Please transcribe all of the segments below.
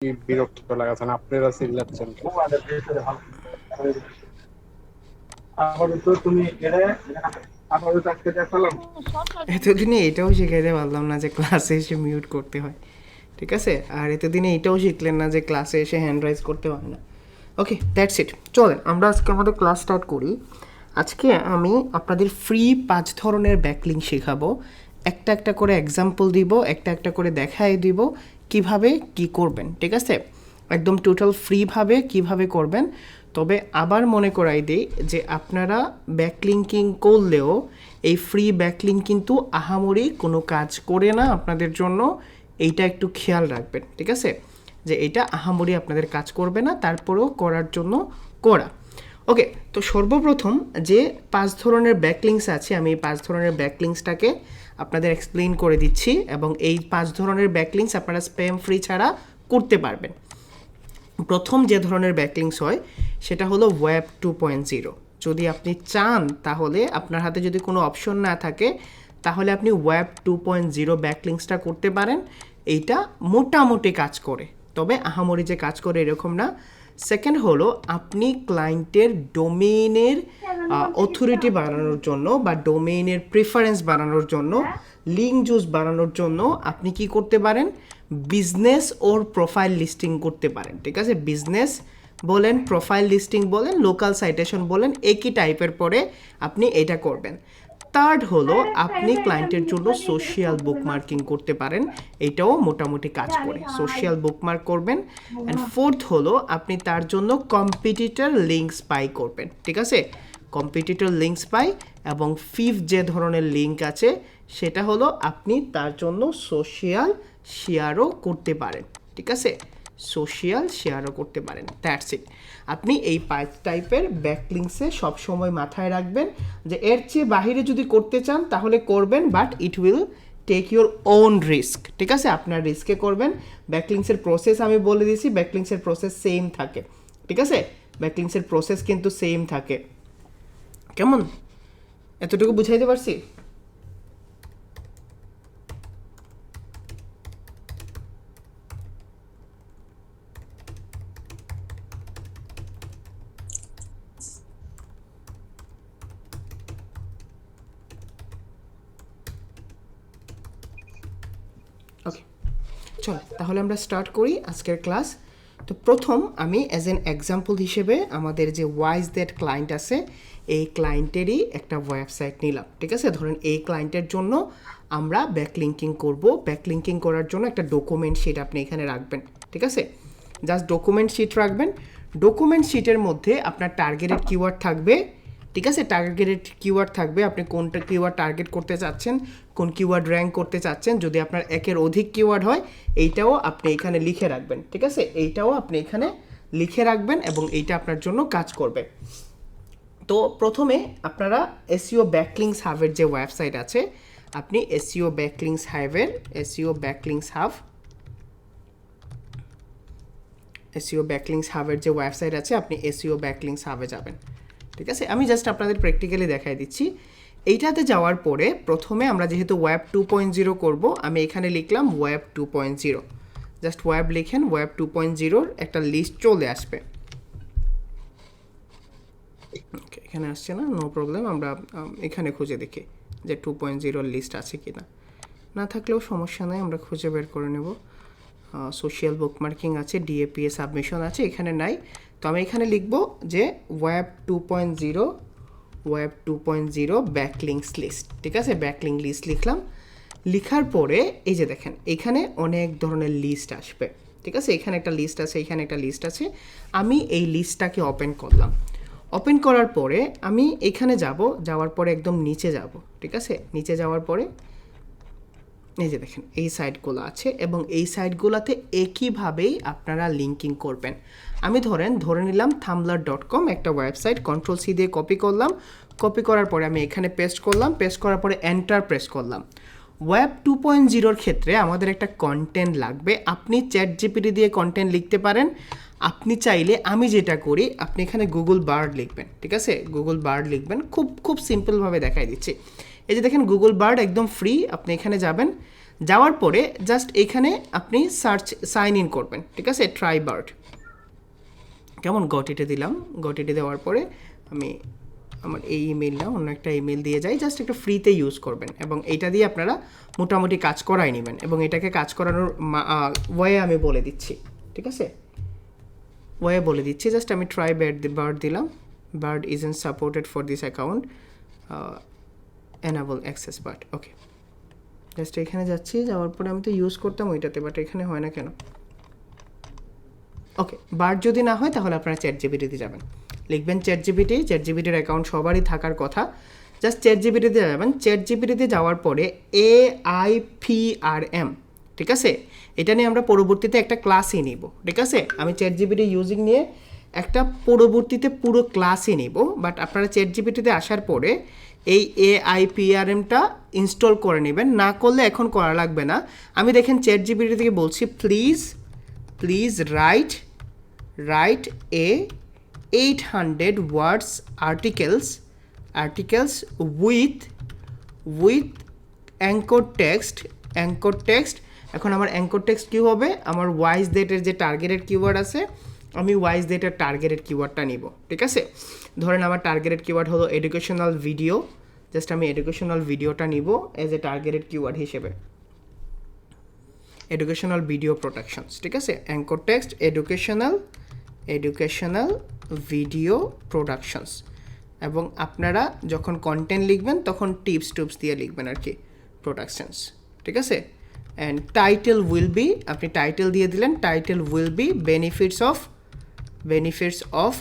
কি বিরক্ত লাগাছেন আপনারা চিল্লাচ্ছেন কেন? আপাতত তুমি এটা আপাতত আজকে দেখালাম। এতদিনে এটাও শিখাইতে পারলাম না যে ক্লাসে এসে মিউট করতে হয়, ঠিক আছে? আর এতদিনে এটাও শিখলেন না যে ক্লাসে এসে হ্যান্ড রাইজ করতে হয় না। ওকে, দ্যাটস ইট। চলেন আমরা আজকে আমাদের ক্লাস স্টার্ট করি। আজকে আমি আপনাদের ফ্রি 5 ধরনের ব্যাকলিঙ্ক শেখাবো। একটা একটা করে এক্সাম্পল দিব, একটা একটা করে দেখাই দিব কিভাবে কি করবেন, ঠিক আছে? একদম টোটাল ফ্রিভাবে কিভাবে করবেন। তবে আবার মনে করাই দিই যে আপনারা ব্যাকলিঙ্কিং করলেও এই ফ্রি ব্যাকলিঙ্ক কিন্তু আহামরি কোনো কাজ করে না আপনাদের জন্য। এইটা একটু খেয়াল রাখবেন, ঠিক আছে? যে এটা আহামরি আপনাদের কাজ করবে না, তারপরেও করার জন্য করা। ওকে, তো সর্বপ্রথম যে 5 ধরনের ব্যাকলিঙ্কস আছে, আমি এই 5 ধরনের ব্যাকলিঙ্কসটাকে আপনাদের এক্সপ্লেইন করে দিচ্ছি এবং এই 5 ধরনের ব্যাকলিঙ্কস আপনারা স্প্যাম ফ্রি ছাড়া করতে পারবেন। প্রথম যে ধরনের ব্যাকলিঙ্কস হয় সেটা হলো ওয়েব 2.0। যদি আপনি চান তাহলে আপনার হাতে যদি কোনো অপশন না থাকে তাহলে আপনি ওয়েব 2.0 ব্যাকলিঙ্কসটা করতে পারেন। এইটা মোটামুটি কাজ করে, তবে আহামরি যে কাজ করে এরকম না। সেকেন্ড হলো আপনি ক্লায়েন্টের ডোমেইনের অথরিটি বাড়ানোর জন্য বা ডোমেইনের প্রেফারেন্স বাড়ানোর জন্য, লিঙ্ক জুস বাড়ানোর জন্য আপনি কি করতে পারেন, বিজনেস ওর প্রোফাইল লিস্টিং করতে পারেন, ঠিক আছে? বিজনেস বলেন, প্রোফাইল লিস্টিং বলেন, লোকাল সাইটেশন বলেন, একই টাইপের পরে আপনি এটা করবেন। থার্ড হলো আপনি ক্লায়েন্টের জন্য সোশ্যাল বুকমার্কিং করতে পারেন, এটাও মোটামুটি কাজ করে, সোশ্যাল বুকমার্ক করবেন। অ্যান্ড ফোর্থ হলো আপনি তার জন্য কম্পিটিটর লিঙ্ক স্পাই করবেন, ঠিক আছে? Competitor link spy. এবং ফিফথ যে ধরনের লিঙ্ক আছে সেটা হলো আপনি তার জন্য সোশ্যাল শেয়ারও করতে পারেন, ঠিক আছে? সোশ্যাল শেয়ারও করতে পারেন। That's it. আপনি এই 5 টাইপের ব্যাকলিঙ্কসে সবসময় মাথায় রাখবেন যে এর চেয়ে বাহিরে যদি করতে চান তাহলে করবেন, but it will take your own risk, ঠিক আছে? আপনার রিস্কে করবেন। ব্যাকলিঙ্কসের প্রসেস আমি বলে দিয়েছি, ব্যাকলিঙ্কসের প্রসেস সেম থাকে, ঠিক আছে? ব্যাকলিঙ্কসের প্রসেস কিন্তু সেম থাকে। কেমন, এতটুকু বুঝাইতে পারছি? ওকে, চল তাহলে আমরা স্টার্ট করি আজকের ক্লাস। তো প্রথম আমি অ্যাজ এন এক্সাম্পল হিসেবে আমাদের যে ওয়াইজ দ্যাট ক্লায়েন্ট আছে এই ক্লায়েন্টেরই একটা ওয়েবসাইট নিলাম, ঠিক আছে? ধরেন এই ক্লায়েন্টের জন্য আমরা ব্যাকলিঙ্কিং করব। ব্যাকলিঙ্কিং করার জন্য একটা ডকুমেন্ট শিট আপনি এখানে রাখবেন, ঠিক আছে? জাস্ট ডকুমেন্ট শিট রাখবেন। ডকুমেন্ট শিটের মধ্যে আপনার টার্গেটেড কিওয়ার্ড থাকবে, ঠিক আছে? টার্গেটেড কিওয়ার্ড থাকবে, আপনি কোনটা কিওয়ার্ড টার্গেট করতে চাচ্ছেন, কোন কিওয়ার্ড র্যাঙ্ক করতে চাচ্ছেন। যদি আপনার একের অধিক কিওয়ার্ড হয় এইটাও আপনি এখানে লিখে রাখবেন, ঠিক আছে? এইটাও আপনি এখানে লিখে রাখবেন এবং এইটা আপনার জন্য কাজ করবে। তো প্রথমে আপনারা এসইও ব্যাকলিঙ্কস হাবের যে ওয়েবসাইট আছে, আপনি এসইও ব্যাকলিঙ্কস হাবের এসইও ব্যাকলিঙ্কস হাবের যে ওয়েবসাইট আছে আপনি এসইও ব্যাকলিঙ্কস হাবে যাবেন, ঠিক আছে? আমি জাস্ট আপনাদের প্র্যাকটিক্যালি দেখাই দিচ্ছি। এইটাতে যাওয়ার পরে প্রথমে আমরা যেহেতু ওয়েব 2.0 করব, আমি এখানে লিখলাম ওয়েব 2.0। জাস্ট ওয়েব লিখেন, ওয়েব 2.0 একটা লিস্ট চলে আসবে। ওকে, এখানে আসছে না, নো প্রবলেম। আমরা এখানে খুঁজে দেখি যে 2.0 লিস্ট আছে কি না। না থাকলেও সমস্যা নেই, আমরা খুঁজে বের করে নেব। সোশ্যাল বুকমার্কিং আছে, ডিএপিএ সাবমিশন আছে, এখানে নাই। তো আমি এখানে লিখব যে ওয়েব 2.0 ব্যাকলিঙ্কস লিস্ট, ঠিক আছে? ব্যাকলিঙ্ক লিস্ট লিখলাম। লিখার পরে এই যে দেখেন এখানে অনেক ধরনের লিস্ট আসবে, ঠিক আছে? এখানে একটা লিস্ট আছে, এখানে একটা লিস্ট আছে। আমি এই লিস্টটাকে ওপেন করলাম। ওপেন করার পরে আমি এখানে যাওয়ার পরে একদম নিচে যাব, ঠিক আছে? নিচে যাওয়ার পরে এই যে দেখেন এই সাইটগুলো আছে এবং এই সাইটগুলোতে একইভাবেই আপনারা লিঙ্কিং করবেন। আমি ধরে নিলাম tumblr.com একটা ওয়েবসাইট, Ctrl+C দিয়ে কপি করলাম। কপি করার পরে আমি এখানে পেস্ট করলাম, পেস্ট করার পরে এন্টার প্রেস করলাম। ওয়েব 2.0 ক্ষেত্রে আমাদের একটা কন্টেন্ট লাগবে। আপনি চ্যাটজিপিটি দিয়ে কন্টেন্ট লিখতে পারেন, আপনি চাইলে আমি যেটা করি আপনি এখানে গুগল বার্ড লিখবেন, ঠিক আছে? গুগল বার্ড লিখবেন, খুব খুব সিম্পলভাবে দেখাই দিচ্ছি। এই যে দেখেন গুগল বার্ড একদম ফ্রি, আপনি এখানে যাবেন। যাওয়ার পরে জাস্ট এখানে আপনি সাইন ইন করবেন, ঠিক আছে, ট্রাই বার্ড, কেমন, গটিতে দিলাম। গটিতে দেওয়ার পরে আমি আমার এই ইমেল না অন্য একটা ইমেল দিয়ে যাই, জাস্ট একটা ফ্রিতে ইউজ করবেন এবং এটা দিয়ে আপনারা মোটামুটি কাজ করাই নেবেন এবং এটাকে কাজ করানোর ওয়ে আমি বলে দিচ্ছি, ঠিক আছে, ওয়ে বলে দিচ্ছি। জাস্ট আমি ট্রাই বার্ড দিলাম, bird isn't supported for this account, enable access bird, okay. Just এখানে যাচ্ছি, যাওয়ার পরে আমি তো ইউজ করতাম ওইটাতে, বাট এখানে হয় না কেন? ওকে, বার্ড যদি না হয় তাহলে আপনারা চ্যাট জিপিটিতে যাবেন, লিখবেন চ্যাট জিপিটির অ্যাকাউন্ট সবারই থাকার কথা। জাস্ট চ্যাট জিপিটিতে যাবেন, চ্যাট জিপিটিতে যাওয়ার পরে AIPRM, ঠিক আছে, এটা নিয়ে আমরা পরবর্তীতে একটা ক্লাসই নিব, ঠিক আছে। আমি চ্যাট জিপিটি ইউজিং নিয়ে একটা পরবর্তীতে পুরো ক্লাসই নিব, বাট আপনারা চ্যাট জিপিটিতে আসার পরে এই AIPRMটা ইনস্টল করে নেবেন, না করলে এখন করা লাগবে না। আমি দেখেন চ্যাট জিপিটি থেকে বলছি please write a 800 words articles with anchor text। এখন আমার অ্যাঙ্কর টেক্সট কী হবে, আমার ওয়াইজ ডেটের যে টার্গেটেড কিওয়ার্ড আছে, আমি ওয়াইজ ডেটের টার্গেটেড কিওয়ার্ডটা নিব, ঠিক আছে। ধরেন আমার টার্গেটেড কিওয়ার্ড হলো এডুকেশনাল ভিডিও, জাস্ট আমি এডুকেশনাল ভিডিওটা নিব অ্যাজ এ টার্গেটেড কিওয়ার্ড হিসেবে, এডুকেশনাল ভিডিও প্রোডাকশনস, ঠিক আছে। Anchor text educational video productions, এবং আপনারা যখন কন্টেন্ট লিখবেন তখন টিপস দিয়ে লিখবেন আর কি, প্রোডাকশনস, ঠিক আছে। অ্যান্ড টাইটেল উইল বি, আপনি টাইটেল দিয়ে দিলেন, title will be benefits of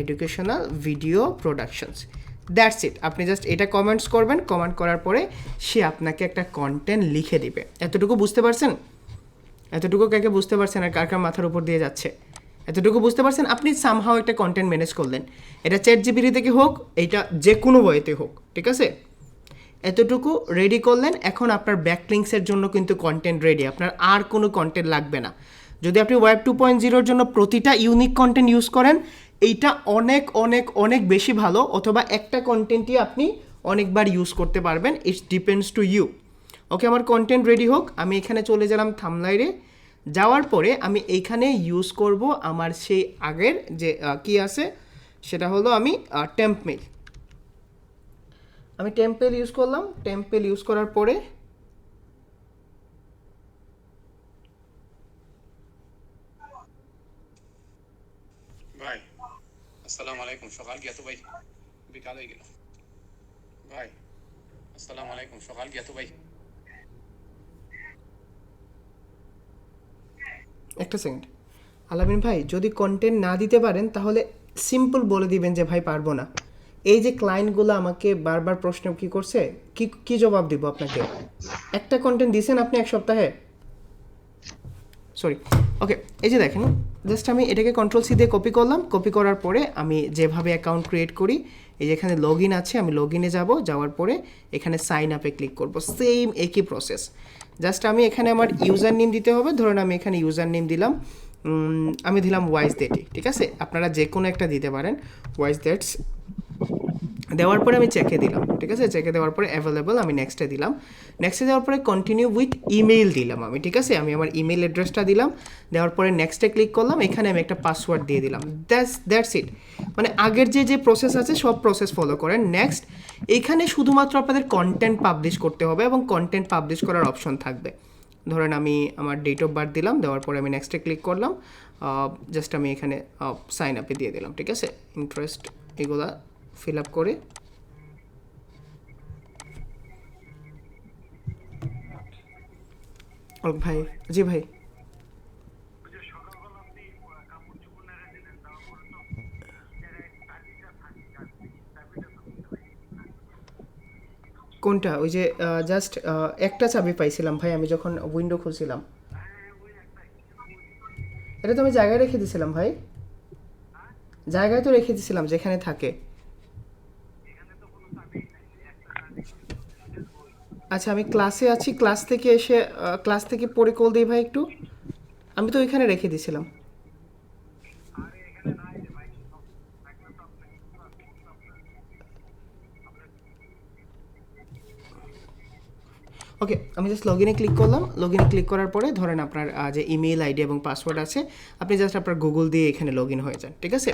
educational video productions, that's it. আপনি জাস্ট এটা কমেন্টস করবেন, কমেন্ট করার পরে সে আপনাকে একটা কন্টেন্ট লিখে দিবে। এতটুকু বুঝতে পারছেন? এতটুকু কাকে বুঝতে পারছেন আর কার কার মাথার উপর দিয়ে যাচ্ছে? এতটুকু বুঝতে পারছেন? আপনি সামহাও একটা কন্টেন্ট ম্যানেজ করলেন, এটা চ্যাট জিপিটি থেকে হোক, এইটা যে কোনো বইতে হোক, ঠিক আছে। এতটুকু রেডি করলেন, এখন আপনার ব্যাকলিংসের জন্য কিন্তু কন্টেন্ট রেডি, আপনার আর কোনো কন্টেন্ট লাগবে না। যদি আপনি ওয়েব 2.0-র জন্য প্রতিটা ইউনিক কন্টেন্ট ইউজ করেন, এইটা অনেক অনেক অনেক বেশি ভালো, অথবা একটা কন্টেন্টই আপনি অনেকবার ইউজ করতে পারবেন, ইটস ডিপেন্ডস টু ইউ। ওকে, আমার কন্টেন্ট রেডি হোক, আমি এখানে চলে গেলাম থাম্বনেইলে, যাওয়ার পরে আমি এইখানে ইউজ করব আমার সেই আগের যে কি আছে, সেটা হলো আমি টেম্পমেল ইউজ করলাম। টেম্পেল ইউজ করার পরে ভাই আসসালামু আলাইকুম, সকাল গিয়া তো ভাই, বিকাল হয়ে গেল। ভাই আসসালামু আলাইকুম, সকাল গিয়া তো ভাই। একটা সেকেন্ড, আলামিন ভাই, যদি কন্টেন্ট না দিতে পারেন তাহলে সিম্পল বলে দিবেন যে ভাই পারবো না। এই যে ক্লায়েন্টগুলো আমাকে বারবার প্রশ্ন কি করছে, কি জবাব দিব আপনাকে? একটা কন্টেন্ট দিয়েছেন আপনি এক সপ্তাহে, সরি, ওকে। এই যে দেখেন, জাস্ট আমি এটাকে Ctrl+C দিয়ে কপি করলাম, কপি করার পরে আমি যেভাবে অ্যাকাউন্ট ক্রিয়েট করি, এই যে এখানে লগ ইন আছে, আমি লগ ইনে যাবো, যাওয়ার পরে এখানে সাইন আপে ক্লিক করব, সেম একই প্রসেস। জাস্ট আমি এখানে আমার ইউজার নেম দিতে হবে, ধরুন আমি এখানে ইউজার নেম দিলাম, আমি দিলাম ওয়াইজ ডেটি, ঠিক আছে, আপনারা যে কোনো একটা দিতে পারেন, ওয়াইজ ডেটস। দেওয়ার পরে আমি চেকে দিলাম, ঠিক আছে, চেকে দেওয়ার পরে অ্যাভেলেবল আমি নেক্সটে দিলাম, নেক্সটে দেওয়ার পরে কন্টিনিউ উইথ ইমেইল দিলাম আমি, ঠিক আছে, আমি আমার ইমেল অ্যাড্রেসটা দিলাম, দেওয়ার পরে নেক্সটে ক্লিক করলাম, এখানে আমি একটা পাসওয়ার্ড দিয়ে দিলাম, দ্যাটস ইট। মানে আগের যে প্রসেস আছে সব প্রসেস ফলো করেন। নেক্সট, এইখানে শুধুমাত্র আপনাদের কন্টেন্ট পাবলিশ করতে হবে এবং কন্টেন্ট পাবলিশ করার অপশন থাকবে। ধরেন আমি আমার ডেট অফ বার্থ দিলাম, দেওয়ার পরে আমি নেক্সটে ক্লিক করলাম, জাস্ট আমি এখানে সাইন আপে দিয়ে দিলাম, ঠিক আছে, ইন্টারেস্ট এগুলা ফিল আপ করে ভাই, জি ভাই, কোনটা? ওই যে জাস্ট একটা চাবি পাইছিলাম ভাই আমি যখন উইন্ডো খুলছিলাম, এটা তো আমি জায়গায় রেখে দিয়েছিলাম ভাই, জায়গায় তো রেখে দিয়েছিলাম যেখানে থাকে। আচ্ছা, আমি ক্লাসে আছি, ক্লাস থেকে এসে ক্লাস থেকে পড়ে কল দিই ভাই একটু, আমি তো ওইখানে রেখে দিয়েছিলাম। ওকে, আমি জাস্ট লগ ইনে ক্লিক করলাম। লগ ইনে ক্লিক করার পরে ধরেন আপনার যে ইমেল আইডি এবং পাসওয়ার্ড আছে, আপনি জাস্ট আপনার গুগল দিয়ে এখানে লগ ইন হয়ে যান, ঠিক আছে?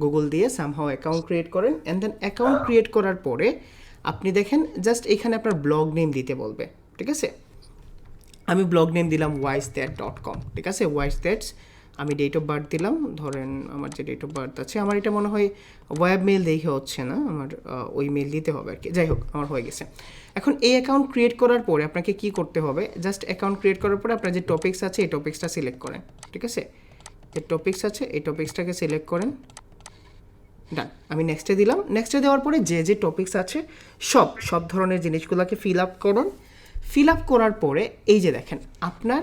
গুগল দিয়ে সামহাও অ্যাকাউন্ট ক্রিয়েট করেন, অ্যান্ড দেন অ্যাকাউন্ট ক্রিয়েট করার পরে আপনি দেখেন জাস্ট এখানে আপনার ব্লগ নেম দিতে বলবে, ঠিক আছে? আমি ব্লগ নেম দিলাম whysthat.com, ঠিক আছে? whystats। আমি ডেট অফ বার্থ দিলাম, ধরেন আমার যে ডেট অফ বার্থ আছে, আমার এটা মনে হয় ওয়েব মেল দেখে হচ্ছে না, আমার ওই মেল দিতে হবে আর কি। যাই হোক, আমার হয়ে গেছে। এখন এই অ্যাকাউন্ট ক্রিয়েট করার পরে আপনাকে কি করতে হবে, জাস্ট অ্যাকাউন্ট ক্রিয়েট করার পরে আপনার যে টপিক্স আছে এই টপিক্সটা সিলেক্ট করেন, ঠিক আছে? যে টপিক্স আছে এই টপিক্সটাকে সিলেক্ট করেন, ডান। আমি নেক্সটে দিলাম। নেক্সটে দেওয়ার পরে যে যে টপিক্স আছে সব ধরনের জিনিসগুলোকে ফিল আপ করুন। ফিল আপ করার পরে এই যে দেখেন আপনার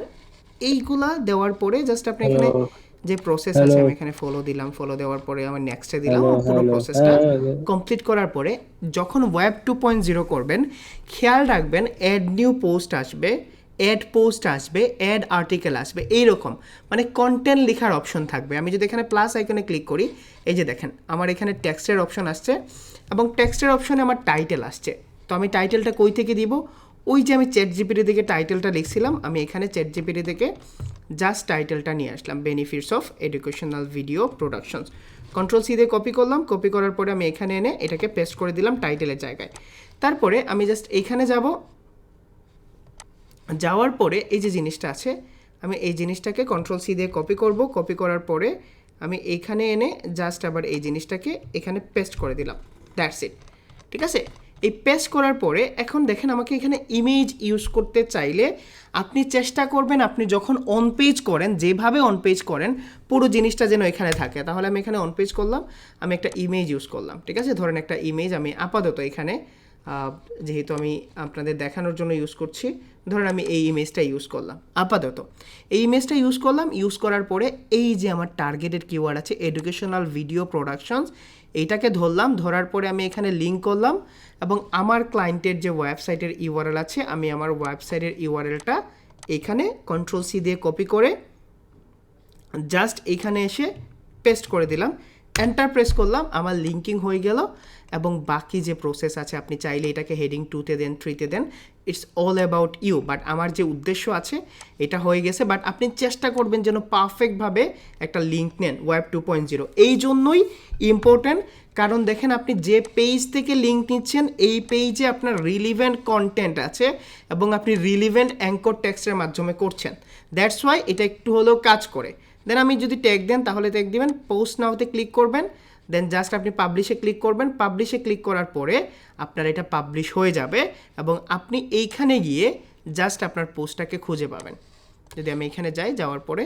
এইগুলা দেওয়ার পরে জাস্ট আপনি এখানে যে প্রসেস আছে আমি এখানে ফলো দিলাম, ফলো দেওয়ার পরে আমার নেক্সটে দিলাম। পুরো প্রসেসটা কমপ্লিট করার পরে যখন ওয়েব 2.0 করবেন, খেয়াল রাখবেন অ্যাড নিউ পোস্ট আসবে, অ্যাড পোস্ট আসবে, অ্যাড আর্টিকেল আসবে, এইরকম মানে কন্টেন্ট লেখার অপশন থাকবে। আমি যদি এখানে প্লাস আইকনে ক্লিক করি, এই যে দেখেন আমার এখানে টেক্সটের অপশন আসছে এবং টেক্সটের অপশনে আমার টাইটেল আসছে। তো আমি টাইটেলটা কই থেকে দিব, ওই যে আমি চ্যাট জিপিটি থেকে টাইটেলটা লিখছিলাম, আমি এখানে চ্যাট জিপিটি থেকে জাস্ট টাইটেলটা নিয়ে আসলাম, benefits of educational video productions. Control C দিয়ে কপি করলাম, কপি করার পরে আমি এখানে এনে এটাকে পেস্ট করে দিলাম টাইটেলের জায়গায়। তারপরে আমি জাস্ট এইখানে যাব, যাওয়ার পরে এই যে জিনিসটা আছে, আমি এই জিনিসটাকে কন্ট্রোল সি দিয়ে কপি করব। কপি করার পরে আমি এইখানে এনে জাস্ট আবার এই জিনিসটাকে এখানে পেস্ট করে দিলাম, দ্যাটস ইট, ঠিক আছে? এই পেস্ট করার পরে এখন দেখেন আমাকে এখানে ইমেজ ইউজ করতে চাইলে আপনি চেষ্টা করবেন আপনি যখন অন পেজ করেন, যেভাবে অন পেজ করেন পুরো জিনিসটা যেন এখানে থাকে। তাহলে আমি এখানে অন পেজ করলাম, আমি একটা ইমেজ ইউজ করলাম, ঠিক আছে? ধরেন একটা ইমেজ আমি আপাতত এখানে যেহেতু আমি আপনাদের দেখানোর জন্য ইউজ করছি, ধরেন আমি এই ইমেজটা ইউজ করলাম আপাতত। এই ইমেজটা ইউজ করলাম, ইউজ করার পরে এই যে আমার টার্গেটেড কিওয়ার্ড আছে এডুকেশনাল ভিডিও প্রোডাকশনস, এইটাকে ধরলাম। ধরার পরে আমি এখানে লিঙ্ক করলাম এবং আমার ক্লায়েন্টের যে ওয়েবসাইটের ইউআরএল আছে, আমি আমার ওয়েবসাইটের ইউআরএলটা এখানে কন্ট্রোল সি দিয়ে কপি করে জাস্ট এইখানে এসে পেস্ট করে দিলাম, এন্টার প্রেস করলাম, আমার লিঙ্কিং হয়ে গেল। এবং বাকি যে প্রসেস আছে আপনি চাইলে এটাকে হেডিং 2-তে দেন, 3-তে দেন, it's all about you. But আমার যে উদ্দেশ্য আছে এটা হয়ে গেছে। বাট আপনি চেষ্টা করবেন যেন পারফেক্টভাবে একটা লিঙ্ক নেন ওয়েব 2.0। এই জন্যই ইম্পর্ট্যান্ট, কারণ দেখেন আপনি যে পেজ থেকে লিঙ্ক নিচ্ছেন এই পেজে আপনার রিলিভেন্ট কন্টেন্ট আছে এবং আপনি রিলিভেন্ট অ্যাঙ্কর টেক্সটের মাধ্যমে করছেন, দ্যাটস ওয়াই এটা একটু হলেও কাজ করে। দেন আমি যদি ট্যাগ দেন তাহলে ট্যাগ দিবেন, পোস্ট নাওতে ক্লিক করবেন, দেন জাস্ট আপনি পাবলিশে ক্লিক করবেন। পাবলিশে ক্লিক করার পরে আপনার এটা পাবলিশ হয়ে যাবে এবং আপনি এইখানে গিয়ে জাস্ট আপনার পোস্টটাকে খুঁজে পাবেন। যদি আমি এখানে যাই, যাওয়ার পরে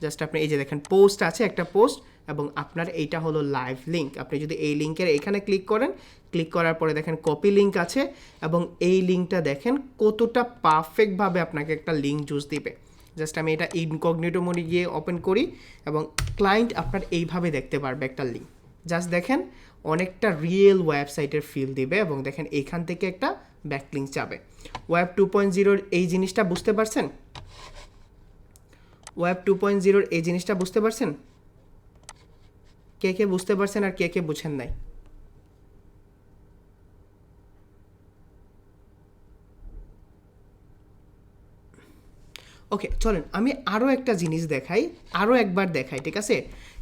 জাস্ট আপনি এই যে দেখেন পোস্ট আছে একটা পোস্ট এবং আপনার এইটা হলো লাইভ লিঙ্ক। আপনি যদি এই লিঙ্কের এখানে ক্লিক করেন, ক্লিক করার পরে দেখেন কপি লিঙ্ক আছে এবং এই লিঙ্কটা দেখেন কতটা পারফেক্টভাবে আপনাকে একটা লিঙ্ক জুস দিবে। জাস্ট আমি এটা ইনকগনিটো মোডে গিয়ে ওপেন করি এবং ক্লায়েন্ট আপনার এইভাবে দেখতে পারবে একটা লিঙ্ক। জাস্ট দেখেন অনেকটা রিয়েল ওয়েবসাইটের ফিল দিবে এবং দেখেন এইখান থেকে একটা ব্যাকলিঙ্ক যাবে। ওয়েব 2.0 এই জিনিসটা বুঝতে পারছেন? ওয়েব 2.0 এই জিনিসটা বুঝতে পারছেন? কে কে বুঝতে পারছেন আর কে কে বুঝেন নাই? ওকে, চলেন আমি আরও একটা জিনিস দেখাই, আরও একবার দেখাই, ঠিক আছে?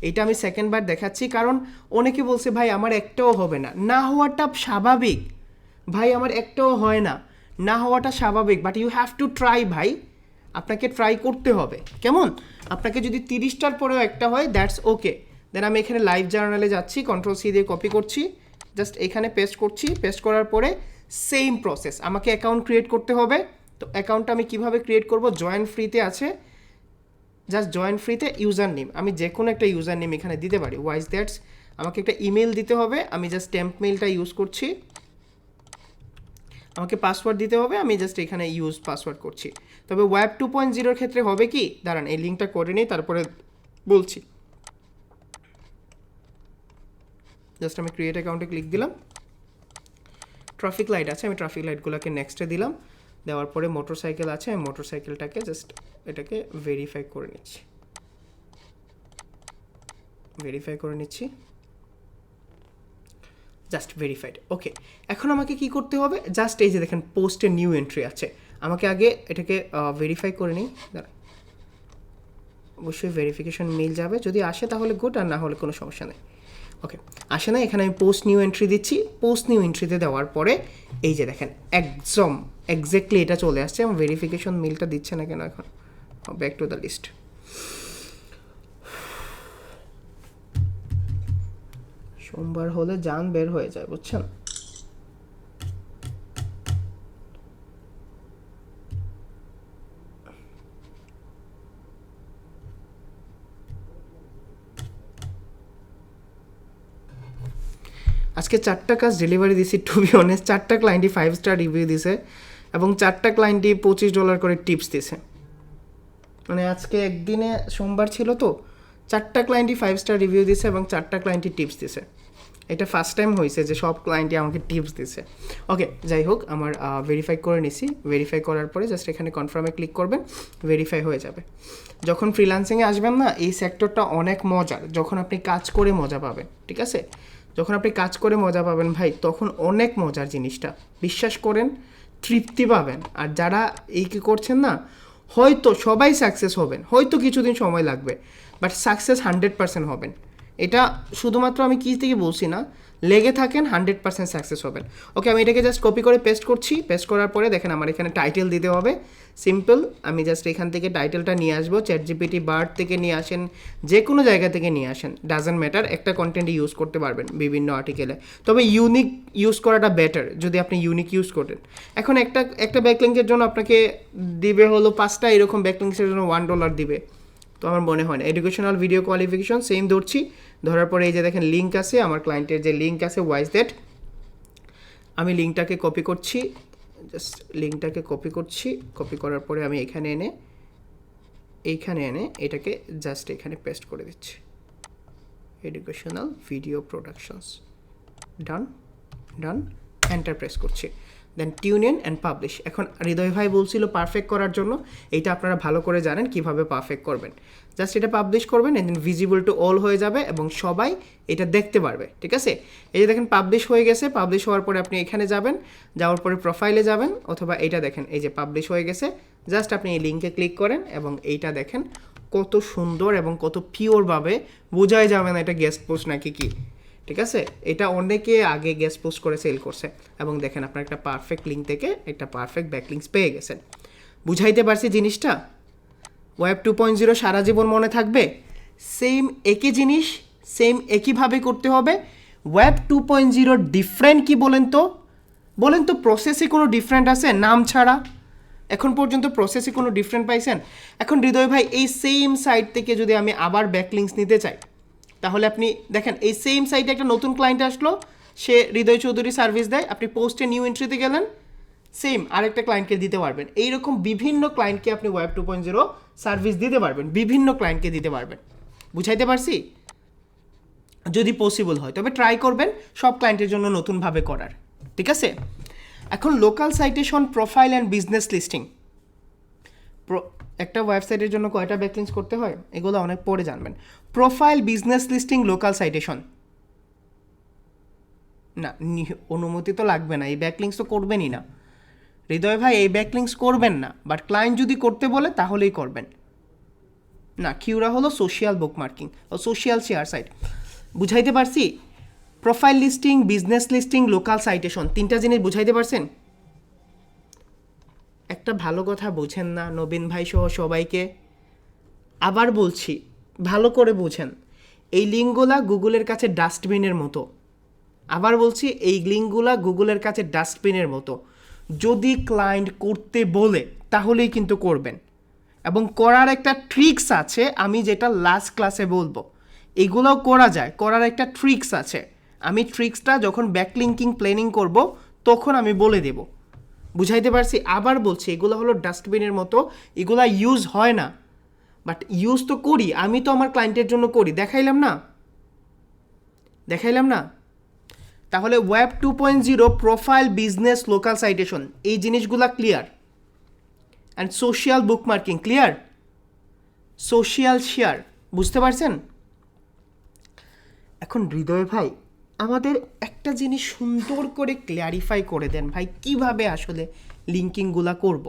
এটা আমি সেকেন্ডবার দেখাচ্ছি কারণ অনেকে বলছে ভাই আমার একটাও হবে না। না হওয়াটা স্বাভাবিক ভাই, আমার একটাও হয় না, না হওয়াটা স্বাভাবিক, but you have to try ভাই, আপনাকে ট্রাই করতে হবে। কেমন? আপনাকে যদি 30টার পরেও একটা হয় দ্যাটস ওকে। দেন আমি এখানে লাইভ জার্নালে যাচ্ছি, কন্ট্রোল সি দিয়ে কপি করছি, জাস্ট এখানে পেস্ট করছি। পেস্ট করার পরে সেম প্রসেস, আমাকে অ্যাকাউন্ট ক্রিয়েট করতে হবে। তো অ্যাকাউন্টটা আমি কিভাবে ক্রিয়েট করব? জয়েন ফ্রিতে আছে, জাস্ট জয়েন ফ্রিতে ইউজার নেম, আমি যে কোনো একটা ইউজার নেম এখানে দিতে পারি। ওয়াইজ দ্যাটস আমাকে একটা ইমেল দিতে হবে, আমি জাস্ট টেম্প মেইলটা ইউজ করছি। আমাকে পাসওয়ার্ড দিতে হবে, আমি জাস্ট এখানে ইউজ পাসওয়ার্ড করছি। তবে ওয়েব 2.0 ক্ষেত্রে হবে কি, দাঁড়ান এই লিঙ্কটা করে নিই তারপরে বলছি। জাস্ট আমি ক্রিয়েট অ্যাকাউন্টে ক্লিক দিলাম, ট্রাফিক লাইট আছে, আমি ট্রাফিক লাইটগুলোকে নেক্সটে দিলাম। দেওয়ার পরে মোটরসাইকেল আছে, আমি মোটরসাইকেলটাকে জাস্ট এটাকে ভেরিফাই করে নিচ্ছি, জাস্ট ভেরিফাইড। ওকে, এখন আমাকে কি করতে হবে, জাস্ট এই যে দেখেন পোস্টে নিউ এন্ট্রি আছে, আমাকে আগে এটাকে ভেরিফাই করে নিই। দাঁড়া, অবশ্যই ভেরিফিকেশন মেল যাবে, যদি আসে তাহলে গুড, আর না হলে কোনো সমস্যা নেই। ওকে, আসে না, এখানে আমি পোস্ট নিউ এন্ট্রি দিচ্ছি। পোস্ট নিউ এন্ট্রিতে দেওয়ার পরে এই যে দেখেন একদম এক্স্যাক্টলি এটা চলে আসছে, এবং ভেরিফিকেশন মেলটা দিচ্ছে না কেন এখন। Back to the list. সোমবার হলে জান বের হয়ে যায়, বুঝছেন। আজকে 4টা কাজ ডেলিভারি দিছি, টু বি অনেস্ট 4টা ক্লায়েন্টই 5 স্টার রিভিউ দিছে, এবং 4টা ক্লায়েন্টই $25 করে টিপস দিছে। মানে আজকে একদিনে সোমবার ছিল তো, 4টা ক্লায়েন্টই 5 স্টার রিভিউ দিছে এবং 4টা ক্লায়েন্টই টিপস দিছে। এটা ফার্স্ট টাইম হয়েছে যে সব ক্লায়েন্টই আমাকে টিপস দিছে। ওকে, যাই হোক, আমার ভেরিফাই করে নিছি। ভেরিফাই করার পরে জাস্ট এখানে কনফার্মে ক্লিক করবেন, ভেরিফাই হয়ে যাবে। যখন ফ্রিল্যান্সিংয়ে আসবেন না, এই সেক্টরটা অনেক মজার, যখন আপনি কাজ করে মজা পাবেন, ঠিক আছে। যখন আপনি কাজ করে মজা পাবেন ভাই, তখন অনেক মজার জিনিসটা, বিশ্বাস করেন, তৃপ্তি পাবেন। আর যারা এই কি করছেন না, হয়তো সবাই সাকসেস হবেন, হয়তো কিছুদিন সময় লাগবে, বাট সাকসেস 100% হবেন। এটা শুধুমাত্র আমি কি থেকে বলছি না, লেগে থাকেন, 100% সাকসেস হবেন। ওকে, আমি এটাকে জাস্ট কপি করে পেস্ট করছি। পেস্ট করার পরে দেখেন আমার এখানে টাইটেল দিতে হবে, সিম্পল। আমি জাস্ট এখান থেকে টাইটেলটা নিয়ে আসবো, চ্যাটজিপিটি বার্ড থেকে নিয়ে আসেন, যে কোনো জায়গা থেকে নিয়ে আসেন, ডাজেন্ট ম্যাটার, একটা কন্টেন্ট ইউজ করতে পারবেন বিভিন্ন আর্টিকেলে। তবে ইউনিক ইউজ করাটা বেটার যদি আপনি ইউনিক ইউজ করেন। এখন একটা ব্যাকলিঙ্কের জন্য আপনাকে দিবে হলো 5টা, এরকম ব্যাকলিঙ্কের জন্য $1 দিবে, তো আমার মনে হয় না। এডুকেশনাল ভিডিও কোয়ালিফিকেশন সেম ধরছি, ধরার পরে এই যে দেখেন লিঙ্ক আছে, আমার ক্লায়েন্টের যে লিঙ্ক আছে ওয়াইজ দ্যাট, আমি লিঙ্কটাকে কপি করছি, জাস্ট লিঙ্কটাকে কপি করছি। কপি করার পরে আমি এইখানে এনে এটাকে জাস্ট এখানে পেস্ট করে দিচ্ছি, এডুকেশনাল ভিডিও প্রোডাকশনস। ডান, এন্টার প্রেস করছি, দেন টিউন ইন অ্যান্ড পাবলিশ। এখন হৃদয় ভাই বলছিল পারফেক্ট করার জন্য, এইটা আপনারা ভালো করে জানেন কিভাবে পারফেক্ট করবেন। জাস্ট এটা পাবলিশ করবেন, and then visible to all হয়ে যাবে এবং সবাই এটা দেখতে পারবে, ঠিক আছে। এই যে দেখেন পাবলিশ হয়ে গেছে। পাবলিশ হওয়ার পরে আপনি এখানে যাবেন, যাওয়ার পরে প্রোফাইলে যাবেন, অথবা এইটা দেখেন এই যে পাবলিশ হয়ে গেছে, জাস্ট আপনি এই লিঙ্কে ক্লিক করেন এবং এইটা দেখেন কত সুন্দর এবং কত পিওরভাবে বোঝাই যাবে না এটা গেস্ট পোস্ট নাকি কি, ঠিক আছে। এটা অনেকে আগে গেস্ট পোস্ট করে সেল করছে, এবং দেখেন আপনার একটা পারফেক্ট লিঙ্ক থেকে একটা পারফেক্ট ব্যাকলিঙ্কস পেয়ে গেছেন। বুঝাইতে পারছি জিনিসটা? ওয়েব 2.0 সারা জীবন মনে থাকবে, সেম একই জিনিস, সেম একইভাবে করতে হবে। ওয়েব 2.0 ডিফারেন্ট কি বলেন তো প্রসেসে কোনো ডিফারেন্ট আছে নাম ছাড়া? এখন পর্যন্ত প্রসেসে কোনো ডিফারেন্ট পাইছেন? এখন হৃদয় ভাই এই সেম সাইট থেকে যদি আমি আবার ব্যাকলিঙ্কস নিতে চাই, তাহলে আপনি দেখেন এই সেম সাইটে একটা নতুন ক্লায়েন্ট আসলো, সে হৃদয় চৌধুরী সার্ভিস দেয়, আপনি পোস্টে নিউ এন্ট্রিতে গেলেন, সেম আরেকটা ক্লায়েন্টকে দিতে পারবেন। এইরকম বিভিন্ন ক্লায়েন্টকে আপনি ওয়েব 2.0 সার্ভিস দিতে পারবেন, বিভিন্ন ক্লায়েন্টকে দিতে পারবেন। বুঝাইতে পারছি? যদি পসিবল হয় তবে ট্রাই করবেন সব ক্লায়েন্টের জন্য নতুনভাবে করার, ঠিক আছে। এখন local citation, profile and business listing. একটা ওয়েবসাইটের জন্য কয়টা ব্যাকলিঙ্কস করতে হয় এগুলো অনেক পরে জানবেন। Profile, business listing, local citation, না অনুমতি তো লাগবে না, এই ব্যাকলিঙ্কস তো করবেনই না হৃদয় ভাই, এই ব্যাকলিঙ্কস করবেন না, বাট ক্লায়েন্ট যদি করতে বলে তাহলেই করবেন। না, কিউরা হলো সোশ্যাল বুকমার্কিং ও সোশ্যাল শেয়ার সাইট। বুঝাইতে পারছি? Profile listing, business listing, local citation, 3টা জিনিস বুঝাইতে পারছেন? একটা ভালো কথা বুঝেন না নবীন ভাই সহ সবাইকে, আবার বলছি ভালো করে বুঝেন, এই লিঙ্কগুলা গুগলের কাছে ডাস্টবিনের মতো। আবার বলছি, এই লিঙ্কগুলা গুগলের কাছে ডাস্টবিনের মতো। যদি ক্লায়েন্ট করতে বলে তাহলেই কিন্তু করবেন, এবং করার একটা ট্রিক্স আছে, আমি যেটা লাস্ট ক্লাসে বলবো। এগুলোও করা যায়, করার একটা ট্রিক্স আছে। আমি ট্রিক্সটা যখন ব্যাকলিঙ্কিং প্ল্যানিং করব তখন আমি বলে দেব। বুঝাইতে পারছি? আবার বলছি, এগুলো হলো ডাস্টবিনের মতো, এগুলা ইউজ হয় না, বাট ইউজ তো করি। আমি তো আমার ক্লায়েন্টের জন্য করি, দেখাইলাম না? তাহলে web 2.0, profile, business, local citation, এই জিনিসগুলা clear. And social bookmarking clear, social share, বুঝতে পারছেন? এখন হৃদয় ভাই আমাদের একটা জিনিস সুন্দর করে ক্ল্যারিফাই করে দেন ভাই, কিভাবে আসলে লিঙ্কিংগুলা করব।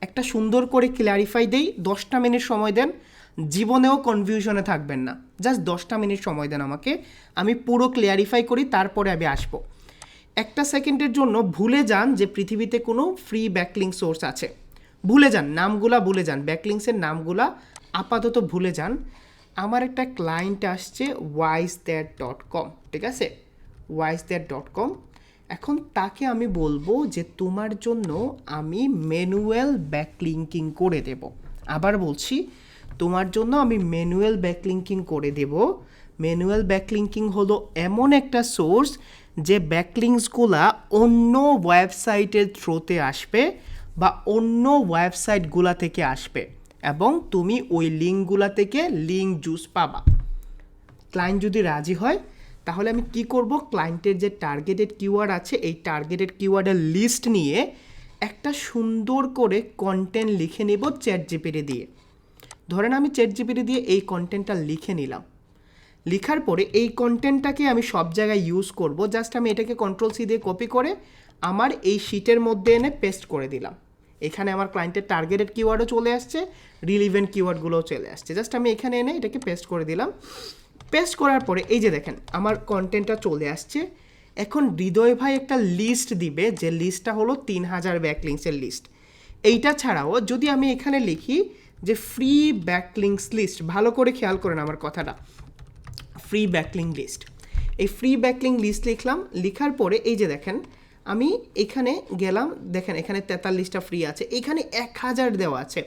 একটা সুন্দর করে ক্ল্যারিফাই দেই, 10টা মিনিট সময় দেন, জীবনেও কনফিউশনে থাকবেন না। জাস্ট 10টা মিনিট সময় দেন আমাকে, আমি পুরো ক্লিয়ারিফাই করি, তারপরে আমি আসবো। একটা সেকেন্ডের জন্য ভুলে যান যে পৃথিবীতে কোনো ফ্রি ব্যাকলিঙ্ক সোর্স আছে, ভুলে যান, নামগুলা ভুলে যান, ব্যাকলিঙ্কসের নামগুলা আপাতত ভুলে যান। আমার একটা ক্লায়েন্ট আসছে wisethat.com, ঠিক আছে, wisethat.com। এখন তাকে আমি বলবো যে তোমার জন্য আমি ম্যানুয়াল ব্যাকলিঙ্কিং করে দেব। আবার বলছি, তোমার জন্য আমি ম্যানুয়াল ব্যাকলিঙ্কিং করে দেব। ম্যানুয়াল ব্যাকলিঙ্কিং হলো এমন একটা সোর্স যে ব্যাকলিঙ্কসগুলা অন্য ওয়েবসাইটের থ্রুতে আসবে বা অন্য ওয়েবসাইটগুলা থেকে আসবে এবং তুমি ওই লিঙ্কগুলা থেকে লিঙ্ক জুস পাবা। ক্লায়েন্ট যদি রাজি হয় তাহলে আমি কি করব, ক্লায়েন্টের যে টার্গেটেড কিওয়ার্ড আছে এই টার্গেটেড কিওয়ার্ডের লিস্ট নিয়ে একটা সুন্দর করে কন্টেন্ট লিখে নেব চ্যাটজিপিটি দিয়ে। ধরেন আমি চ্যাটজিপিটি দিয়ে এই কন্টেন্টটা লিখে নিলাম, লেখার পরে এই কন্টেন্টটাকে আমি সব জায়গায় ইউজ করব। জাস্ট আমি এটাকে Ctrl+C দিয়ে কপি করে আমার এই শিটের মধ্যে এনে পেস্ট করে দিলাম। এখানে আমার ক্লায়েন্টের টার্গেটেড কিওয়ার্ডও চলে আসছে, রিলিভেন্ট কিওয়ার্ডগুলোও চলে আসছে। জাস্ট আমি এখানে এনে এটাকে পেস্ট করে দিলাম। পেস্ট করার পরে এই যে দেখেন আমার কন্টেন্টটা চলে আসছে। এখন হৃদয় ভাই একটা লিস্ট দিবে, যে লিস্টটা হলো 3000 ব্যাকলিঙ্কসের লিস্ট। এইটা ছাড়াও যদি আমি এখানে লিখি যে ফ্রি ব্যাকলিঙ্কস লিস্ট, ভালো করে খেয়াল করেন আমার কথাটা, ফ্রি ব্যাকলিঙ্ক লিস্ট, এই ফ্রি ব্যাকলিঙ্ক লিস্ট লিখলাম। লেখার পরে এই যে দেখেন আমি এখানে গেলাম, দেখেন এখানে 43টা ফ্রি আছে, এখানে 1000 দেওয়া আছে,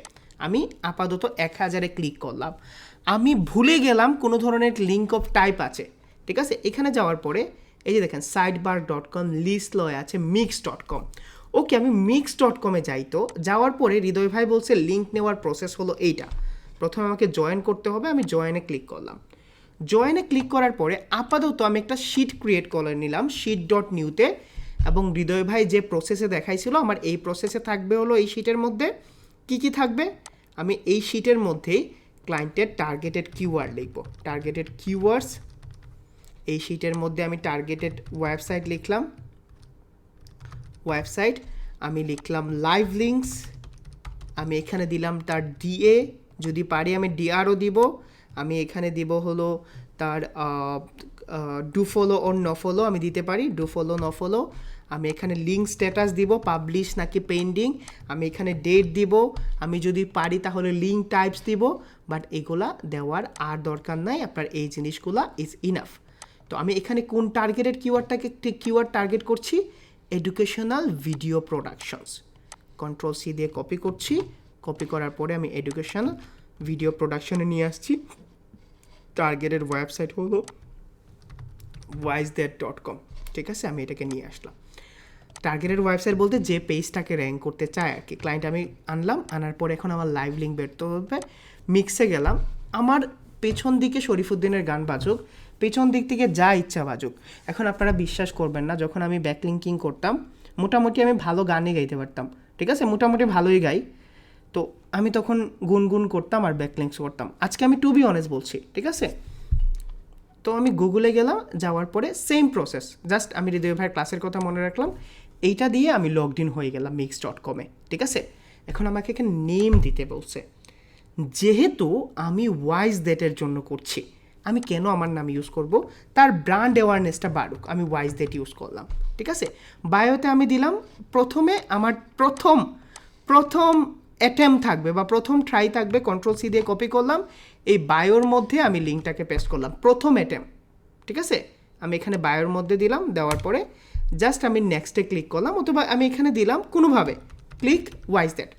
আমি আপাতত 1000-এ ক্লিক করলাম। আমি ভুলে গেলাম কোনো ধরনের লিঙ্ক অফ টাইপ আছে, ঠিক আছে। এখানে যাওয়ার পরে এই যে দেখেন sidebar.com লিস্ট লয় আছে mix.com। ওকে, আমি mix.com-এ যাই। তো যাওয়ার পরে হৃদয় ভাই বলছে লিঙ্ক নেওয়ার প্রসেস হলো এইটা, প্রথমে আমাকে জয়েন করতে হবে। আমি জয়েনে ক্লিক করলাম। জয়েনে ক্লিক করার পরে আপাতত আমি একটা শিট ক্রিয়েট করে নিলাম sheet.new-তে, এবং হৃদয় ভাই যে প্রসেসে দেখাইছিল আমার এই প্রসেসে থাকবে হলো এই শিটের মধ্যে কি কি থাকবে, আমি এই শিটের মধ্যেই ক্লায়েন্টের টার্গেটেড কিওয়ার্ড লিখব, টার্গেটেড কিওয়ার্ডস। এই শিটের মধ্যে আমি টার্গেটেড ওয়েবসাইট লিখলাম, ওয়েবসাইট আমি লিখলাম লাইভ লিঙ্কস, আমি এখানে দিলাম তার ডিএ, যদি পারি আমি ডিআরও দিব। আমি এখানে দিব হলো তার ডু ফলো ওর ন ফলো, আমি দিতে পারি ডু ফলো ন ফলো। আমি এখানে লিঙ্ক স্ট্যাটাস দিব, পাবলিশ নাকি পেন্ডিং। আমি এখানে ডেট দিব, আমি যদি পারি তাহলে লিঙ্ক টাইপস দিব, বাট এগুলা দেওয়ার আর দরকার নাই, আপনার এই জিনিসগুলা ইজ ইনাফ। তো আমি এখানে কোন টার্গেটেড কিওয়ার্ডটাকে কিওয়ার্ড টার্গেট করছি, এডুকেশনাল ভিডিও প্রোডাকশনস। Ctrl+C দিয়ে কপি করছি, কপি করার পরে আমি এডুকেশনাল ভিডিও প্রোডাকশনে নিয়ে আসছি। টার্গেটেড ওয়েবসাইট হলো wisethat.com, ঠিক আছে, আমি এটাকে নিয়ে আসলাম। টার্গেটেড ওয়েবসাইট বলতে যে পেজটাকে র্যাঙ্ক করতে চায় আর কি। ক্লায়েন্ট আমি আনলাম, আনার পর এখন আমার লাইভ লিঙ্ক বেরতে হবে। মিক্সে গেলাম, আমার পেছন দিকে শরীফুদ্দিনের গান বাজুক, পেছন দিক থেকে যা ইচ্ছা বাজুক। এখন আপনারা বিশ্বাস করবেন না, যখন আমি ব্যাকলিঙ্কিং করতাম মোটামুটি আমি ভালো গানই গাইতে পারতাম, ঠিক আছে, মোটামুটি ভালোই গাই। তো আমি তখন গুনগুন করতাম আর ব্যাকলিঙ্কস করতাম। আজকে আমি টু বি অনেস্ট বলছি, ঠিক আছে। তো আমি গুগলে গেলাম, যাওয়ার পরে সেম প্রসেস, জাস্ট আমি হৃদয় ভাইয়ের ক্লাসের কথা মনে রাখলাম, এইটা দিয়ে আমি লগড ইন হয়ে গেলাম mix.com-এ, ঠিক আছে। এখন আমাকে এখানে নেম দিতে বলছে, যেহেতু আমি wisethat-এর জন্য করছি, আমি কেন আমার নাম ইউজ করব, তার ব্র্যান্ড অ্যাওয়ারনেসটা বাড়ুক, আমি wisethat ইউজ করলাম, ঠিক আছে। বায়োতে আমি দিলাম, প্রথমে আমার প্রথম অ্যাটেম্প থাকবে বা প্রথম ট্রাই থাকবে, Ctrl+C দিয়ে কপি করলাম, এই বায়োর মধ্যে আমি লিঙ্কটাকে পেস্ট করলাম, প্রথম অ্যাটেম্প, ঠিক আছে। আমি এখানে বায়োর মধ্যে দিলাম, দেওয়ার পরে জাস্ট আমি নেক্সটে ক্লিক করলাম, অথবা আমি এখানে দিলাম কোনোভাবে ক্লিক wisethat,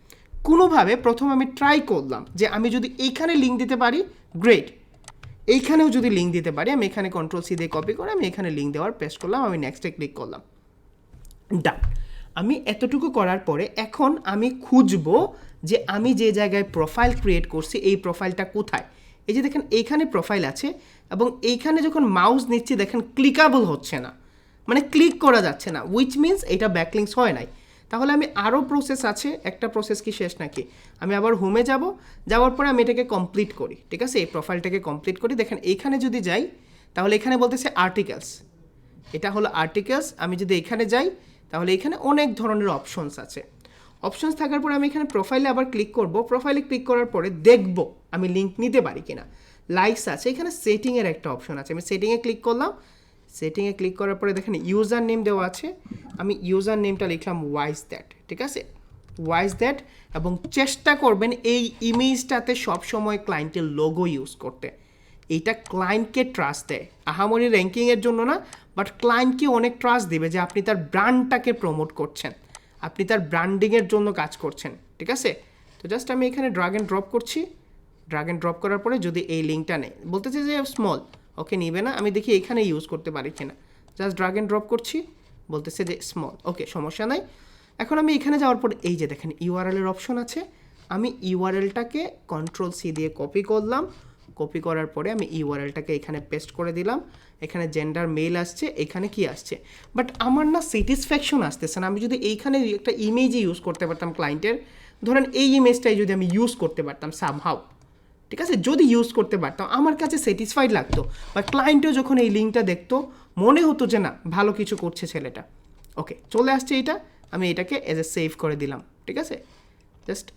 কোনোভাবে প্রথম আমি ট্রাই করলাম যে আমি যদি এইখানে লিঙ্ক দিতে পারি গ্রেট, এইখানেও যদি লিঙ্ক দিতে পারি, আমি এখানে Ctrl+C দিয়ে কপি করে আমি এখানে লিঙ্ক দেওয়ার পেস্ট করলাম, আমি নেক্সটে ক্লিক করলাম, ডান। আমি এতটুকু করার পরে এখন আমি খুঁজবো যে আমি যে জায়গায় প্রোফাইল ক্রিয়েট করছি এই প্রোফাইলটা কোথায়। এই যে দেখেন এইখানে প্রোফাইল আছে, এবং এইখানে যখন মাউস নিচ্ছি দেখেন ক্লিকাবল হচ্ছে না, মানে ক্লিক করা যাচ্ছে না, উইচ মিনস এটা ব্যাকলিঙ্কস হয় নাই। তাহলে আমি আরও প্রসেস আছে, একটা প্রসেস কি শেষ নাকি, আমি আবার হোমে যাব, যাওয়ার পরে আমি এটাকে কমপ্লিট করি, ঠিক আছে, এই প্রোফাইলটাকে কমপ্লিট করি। দেখেন এইখানে যদি যাই তাহলে এখানে বলতেছে আর্টিকেলস, এটা হলো আর্টিকেলস। আমি যদি এখানে যাই তাহলে এখানে অনেক ধরনের অপশনস আছে। অপশনস থাকার পরে আমি এখানে প্রোফাইলে আবার ক্লিক করব। প্রোফাইলে ক্লিক করার পরে দেখব আমি লিঙ্ক নিতে পারি কিনা। লাইকস আছে, এখানে সেটিংয়ের একটা অপশন আছে, আমি সেটিংয়ে ক্লিক করলাম। সেটিংয়ে ক্লিক করার পরে দেখেন ইউজার নেম দেওয়া আছে, আমি ইউজার নেমটা লিখলাম ওয়াইজ দ্যাট, ঠিক আছে, ওয়াইজ দ্যাট। এবং চেষ্টা করবেন এই ইমেজটাতে সবসময় ক্লায়েন্টের লোগো ইউজ করতে। এইটা ক্লায়েন্টকে ট্রাস্ট দেয়, আহামরি র্যাঙ্কিংয়ের জন্য না, বাট ক্লায়েন্টকে অনেক ট্রাস্ট দেবে যে আপনি তার ব্র্যান্ডটাকে প্রমোট করছেন, আপনি তার ব্র্যান্ডিংয়ের জন্য কাজ করছেন, ঠিক আছে। তো জাস্ট আমি এখানে ড্রাগ অ্যান্ড ড্রপ করছি। ড্রাগ অ্যান্ড ড্রপ করার পরে যদি এই লিঙ্কটা নেই, বলতেছে যে স্মল, ওকে নিবে না, আমি দেখি এখানে ইউজ করতে পারি কিনা। জাস্ট ড্রাগ অ্যান্ড ড্রপ করছি, বলতেছে যে স্মল, ওকে সমস্যা নাই। এখন আমি এখানে যাওয়ার পর এই যে দেখেন ইউআরএলের অপশন আছে, আমি ইউআরএলটাকে কন্ট্রোল সি দিয়ে কপি করলাম। কপি করার পরে আমি ইউআরএলটাকে এখানে পেস্ট করে দিলাম। এখানে জেন্ডার মেল আসছে, এখানে কি আসছে, বাট আমার না স্যাটিসফ্যাকশন আসতেছে না। আমি যদি এইখানে একটা ইমেজই ইউজ করতে পারতাম ক্লায়েন্টের, ধরেন এই ইমেজটাই যদি আমি ইউজ করতে পারতাম সামহাউ, ঠিক আছে, যদি ইউজ করতে পারতাম আমার কাছে স্যাটিসফাইড লাগতো, বা ক্লায়েন্টও যখন এই লিঙ্কটা দেখতো মনে হতো যে না ভালো কিছু করছে ছেলেটা। ওকে চলে আসছে এইটা, আমি এটাকে এজ এ সেভ করে দিলাম, ঠিক আছে। জাস্ট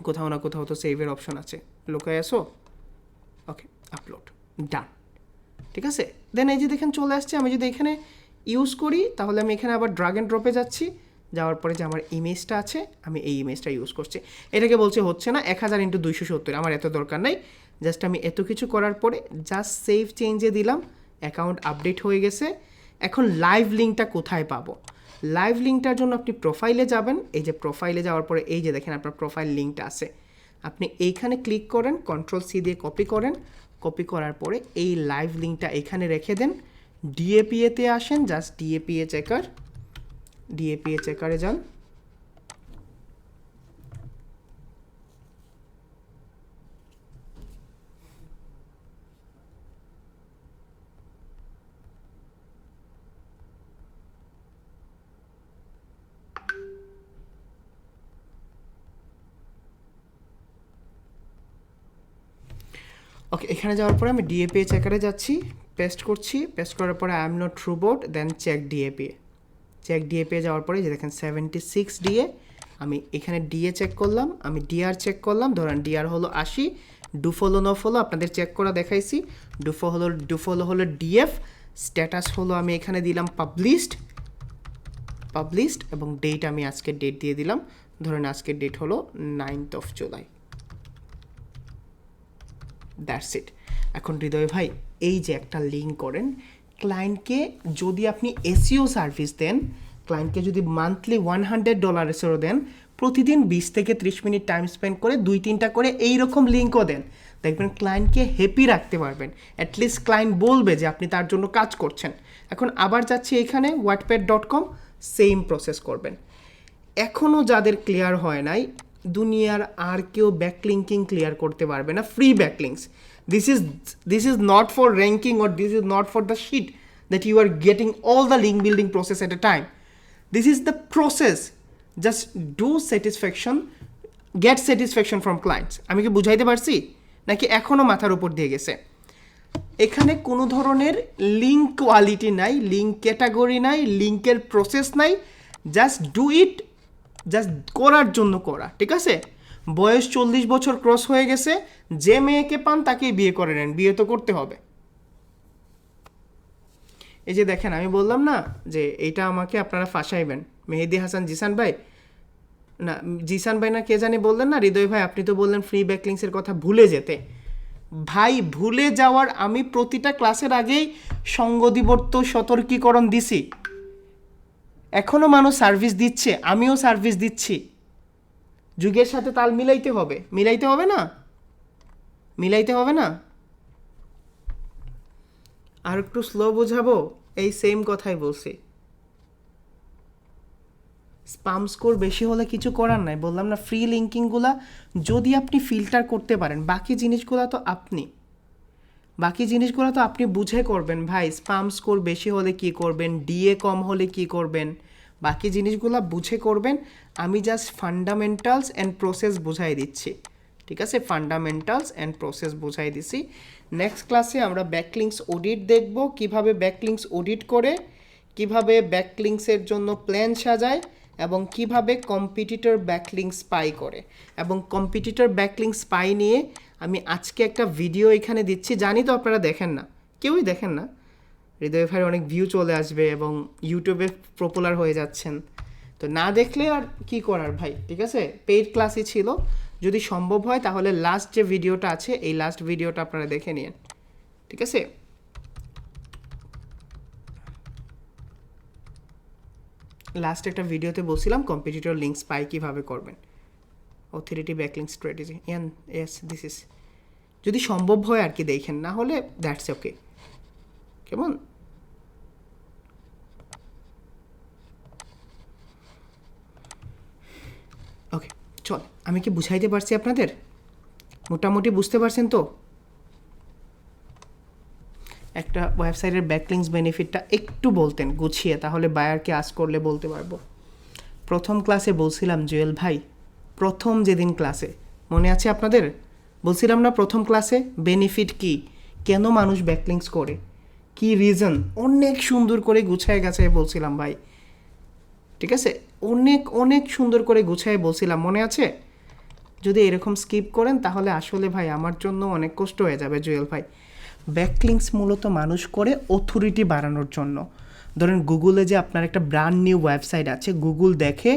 কোথাও না কোথাও তো সেভের অপশন আছে, লোকায় আসো, ওকে আপলোড, ডান, ঠিক আছে। দেন এই যে দেখেন চলে আসছে। আমি যদি এখানে ইউজ করি তাহলে আমি এখানে আবার ড্রাগ অ্যান্ড ড্রপে যাচ্ছি, যাওয়ার পরে যে আমার ইমেজটা আছে আমি এই ইমেজটা ইউজ করছি। এটাকে বলছে হচ্ছে না 1000x270, আমার এত দরকার নাই। জাস্ট আমি এত কিছু করার পরে জাস্ট সেভ চেঞ্জে দিলাম, অ্যাকাউন্ট আপডেট হয়ে গেছে। এখন লাইভ লিঙ্কটা কোথায় পাবো? লাইভ লিঙ্কটার জন্য আপনি প্রোফাইলে যাবেন। এই যে প্রোফাইলে যাওয়ার পরে এই যে দেখেন আপনার প্রোফাইল লিঙ্কটা আছে, আপনি এইখানে ক্লিক করেন, কন্ট্রোল সি দিয়ে কপি করেন। কপি করার পরে এই লাইভ লিঙ্কটা এখানে রেখে দেন। ডিএপিএতে আসেন, জাস্ট ডিএপিএ চেকার, ডিএপিএ চেকারে যান। ওকে এখানে যাওয়ার পরে আমি ডিএপিএ চেকারে যাচ্ছি, পেস্ট করছি। পেস্ট করার পরে I am not robot, then check DAPA. Check DAPA যাওয়ার পরে যে দেখেন 76 ডিএ, আমি এখানে ডিএ চেক করলাম, আমি ডিআর চেক করলাম। ধরেন ডিআর হলো 80, ডুফলো নো ফলো আপনাদের চেক করা দেখাইছি। ডুফলো হলো ডিএফ। স্ট্যাটাস হলো আমি এখানে দিলাম পাবলিশড এবং ডেট আমি আজকের ডেট দিয়ে দিলাম। ধরেন আজকের ডেট হলো 9th of July। That's it. এখন হৃদয় ভাই এই যে একটা লিঙ্ক করেন ক্লায়েন্টকে, যদি আপনি এসইও সার্ভিস দেন, ক্লায়েন্টকে যদি মান্থলি $100 দেন, প্রতিদিন 20 থেকে 30 মিনিট টাইম স্পেন্ড করে 2-3টা করে এইরকম লিঙ্কও দেন, দেখবেন ক্লায়েন্টকে হ্যাপি রাখতে পারবেন। অ্যাটলিস্ট ক্লায়েন্ট বলবে যে আপনি তার জন্য কাজ করছেন। এখন আবার যাচ্ছি এখানে wattpad.com, সেম প্রসেস করবেন। এখনও যাদের ক্লিয়ার হয় নাই, দুনিয়ার আর কেউ ব্যাকলিঙ্কিং ক্লিয়ার করতে পারবে না, free backlinks. This is not for ranking, or this is not for the shit that you are getting all the link building process at a time. This is the process. Just do satisfaction, get satisfaction from clients. আমি কি বুঝাইতে পারছি নাকি এখনও মাথার উপর দিয়ে গেছে? এখানে কোনো ধরনের লিঙ্ক কোয়ালিটি নাই, লিঙ্ক ক্যাটাগরি নাই, লিঙ্কের প্রসেস নাই। জাস্ট ডু ইট, জাস্ট করার জন্য করা, ঠিক আছে। বয়স 40 বছর ক্রস হয়ে গেছে, যে মেয়েকে পান তাকেই বিয়ে করে নেন, বিয়ে তো করতে হবে। এই যে দেখেন আমি বললাম না যে এইটা আমাকে আপনারা ফাঁসাইবেন। মেহেদি হাসান জিসান ভাই, না জিসান ভাই না কে জানি বললেন না, হৃদয় ভাই আপনি তো বললেন ফ্রি ব্যাকলিংসের কথা ভুলে যেতে। ভাই ভুলে যাওয়ার আমি প্রতিটা ক্লাসের আগেই সঙ্গদিবর্ত সতর্কীকরণ দিছি। এখনও মানুষ সার্ভিস দিচ্ছে, আমিও সার্ভিস দিচ্ছি। যুগের সাথে তাল মিলাইতে হবে, মিলাইতে হবে না, মিলাইতে হবে না। আর একটু স্লো বোঝাবো, এই সেম কথাই বলছি। স্পাম স্কোর বেশি হলে কিছু করার নাই, বললাম না ফ্রি লিঙ্কিংগুলা যদি আপনি ফিল্টার করতে পারেন, বাকি জিনিসগুলো তো আপনি বুঝে করবেন। ভাই স্পাম স্কোর বেশি হলে কি করবেন, ডিএ কম হলে কি করবেন, বাকি জিনিসগুলো বুঝে করবেন। আমি জাস্ট ফান্ডামেন্টালস অ্যান্ড প্রসেস বুঝাই দিচ্ছি, ঠিক আছে, ফান্ডামেন্টালস অ্যান্ড প্রসেস বোঝাই দিছি। নেক্সট ক্লাসে আমরা ব্যাকলিংস অডিট দেখব, কিভাবে ব্যাকলিংস অডিট করে, কিভাবে ব্যাকলিংসের জন্য প্ল্যান সাজায়, এবং কিভাবে কম্পিটিটর ব্যাকলিংস স্পাই করে। এবং কম্পিটিটর ব্যাকলিংস স্পাই নিয়ে আমি আজকে একটা ভিডিও এখানে দিচ্ছি, জানি তো আপনারা দেখেন না, কেউই দেখেন না। হৃদয় ভাইয়ের অনেক ভিউ চলে আসবে এবং ইউটিউবে পপুলার হয়ে যাচ্ছেন, তো না দেখলে আর কি করার ভাই, ঠিক আছে। পেইড ক্লাসই ছিল, যদি সম্ভব হয় তাহলে লাস্ট যে ভিডিওটা আছে এই লাস্ট ভিডিওটা আপনারা দেখে নিন, ঠিক আছে। লাস্ট একটা ভিডিওতে বলছিলাম কম্পিটিটর লিঙ্ক স্পাই কীভাবে করবেন, authority backlink strategy, yes this is, যদি সম্ভব হয় আর কি দেখেন, না হলে দ্যাটস ওকে, কেমন। ওকে চল, আমি কি বুঝাইতে পারছি আপনাদের? মোটামুটি বুঝতে পারছেন তো? একটা ওয়েবসাইটের ব্যাকলিংস বেনিফিটটা একটু বলতেন গুছিয়ে, তাহলে বায়ারকে আজ করলে বলতে পারবো। প্রথম ক্লাসে বলছিলাম জুয়েল ভাই, প্রথম যেদিন ক্লাসে মনে আছে আপনাদের, বলছিলাম না প্রথম ক্লাসে বেনিফিট কি, কেন মানুষ ব্যাকলিংস করে, কি রিজন, অনেক সুন্দর করে গুছায় গাছায় বলছিলাম ভাই, ঠিক আছে, অনেক অনেক সুন্দর করে গুছায় বলছিলাম, মনে আছে? যদি এরকম স্কিপ করেন তাহলে আসলে ভাই আমার জন্য অনেক কষ্ট হয়ে যাবে জুয়েল ভাই। ব্যাকলিংস মূলত মানুষ করে অথরিটি বাড়ানোর জন্য। ধরেন গুগলে যে আপনার একটা ব্র্যান্ড নিউ ওয়েবসাইট আছে, গুগল দেখে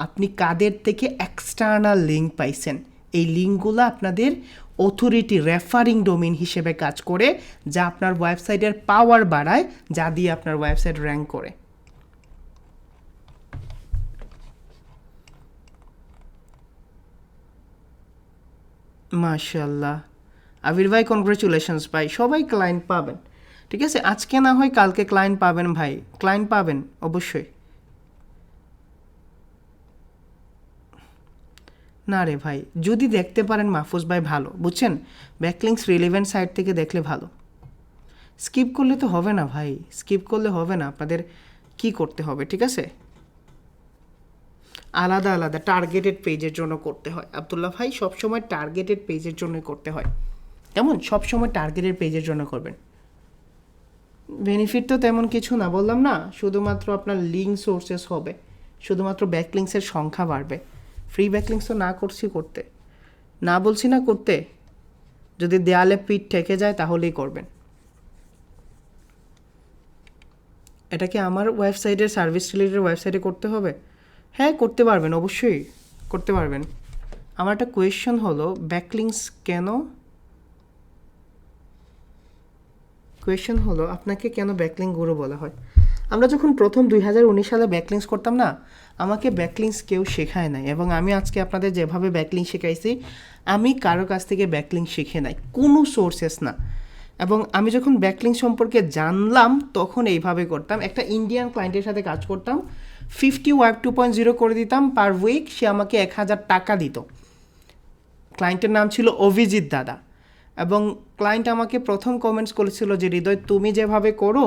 আপনি কাদের থেকে এক্সটার্নাল লিঙ্ক পাইছেন, এই লিঙ্কগুলো আপনাদের অথরিটি রেফারিং ডোমেইন হিসেবে কাজ করে, যা আপনার ওয়েবসাইটের পাওয়ার বাড়ায়, যা দিয়ে আপনার ওয়েবসাইট র্যাঙ্ক করে। মাশাআল্লাহ, আবির ভাই কনগ্রাচুলেশনস ভাই, সবাই ক্লায়েন্ট পাবেন, ঠিক আছে। আজকে না হয় কালকে ক্লায়েন্ট পাবেন ভাই, ক্লায়েন্ট পাবেন অবশ্যই। না রে ভাই, যদি দেখতে পারেন মাহফুজ ভাই ভালো, বুঝছেন, ব্যাকলিংস রিলেভেন্ট সাইট থেকে দেখলে ভালো। স্কিপ করলে তো হবে না ভাই, স্কিপ করলে হবে না, আপনাদের কি করতে হবে, ঠিক আছে, আলাদা আলাদা টার্গেটেড পেজের জন্য করতে হয়। আব্দুল্লাহ ভাই সবসময় টার্গেটেড পেজের জন্যই করতে হয়, কেমন, সবসময় টার্গেটেড পেজের জন্য করবেন। বেনিফিট তো তেমন কিছু না, বললাম না, শুধুমাত্র আপনার লিঙ্ক সোর্সেস হবে, শুধুমাত্র ব্যাকলিংসের সংখ্যা বাড়বে। ফ্রি ব্যাকলিংস তো না করছি করতে, না বলছি না করতে, যদি দেয়ালে পিঠ ঠেকে যায় তাহলেই করবেন। এটা কি আমার ওয়েবসাইটের সার্ভিস রিলেটেড ওয়েবসাইটে করতে হবে? হ্যাঁ করতে পারবেন, অবশ্যই করতে পারবেন। আমার একটা কোয়েশ্চন হলো, ব্যাকলিংস কেন, কোয়েশ্চন হলো আপনাকে কেন ব্যাকলিং গুরু বলা হয়? আমরা যখন প্রথম 2019 সালে ব্যাকলিংস করতাম না, আমাকে ব্যাকলিংস কেউ শেখায় নাই, এবং আমি আজকে আপনাদের যেভাবে ব্যাকলিং শেখাইছি, আমি কারো কাছ থেকে ব্যাকলিং শিখে নাই, কোনো সোর্সেস না। এবং আমি যখন ব্যাকলিং সম্পর্কে জানলাম তখন এইভাবে করতাম, একটা ইন্ডিয়ান ক্লায়েন্টের সাথে কাজ করতাম, 50 ওয়েব 2.0 করে দিতাম পার উইক, সে আমাকে 1000 টাকা দিত। ক্লায়েন্টের নাম ছিল অভিজিৎ দাদা, এবং ক্লায়েন্ট আমাকে প্রথম কমেন্টস করেছিল যে হৃদয় তুমি যেভাবে করো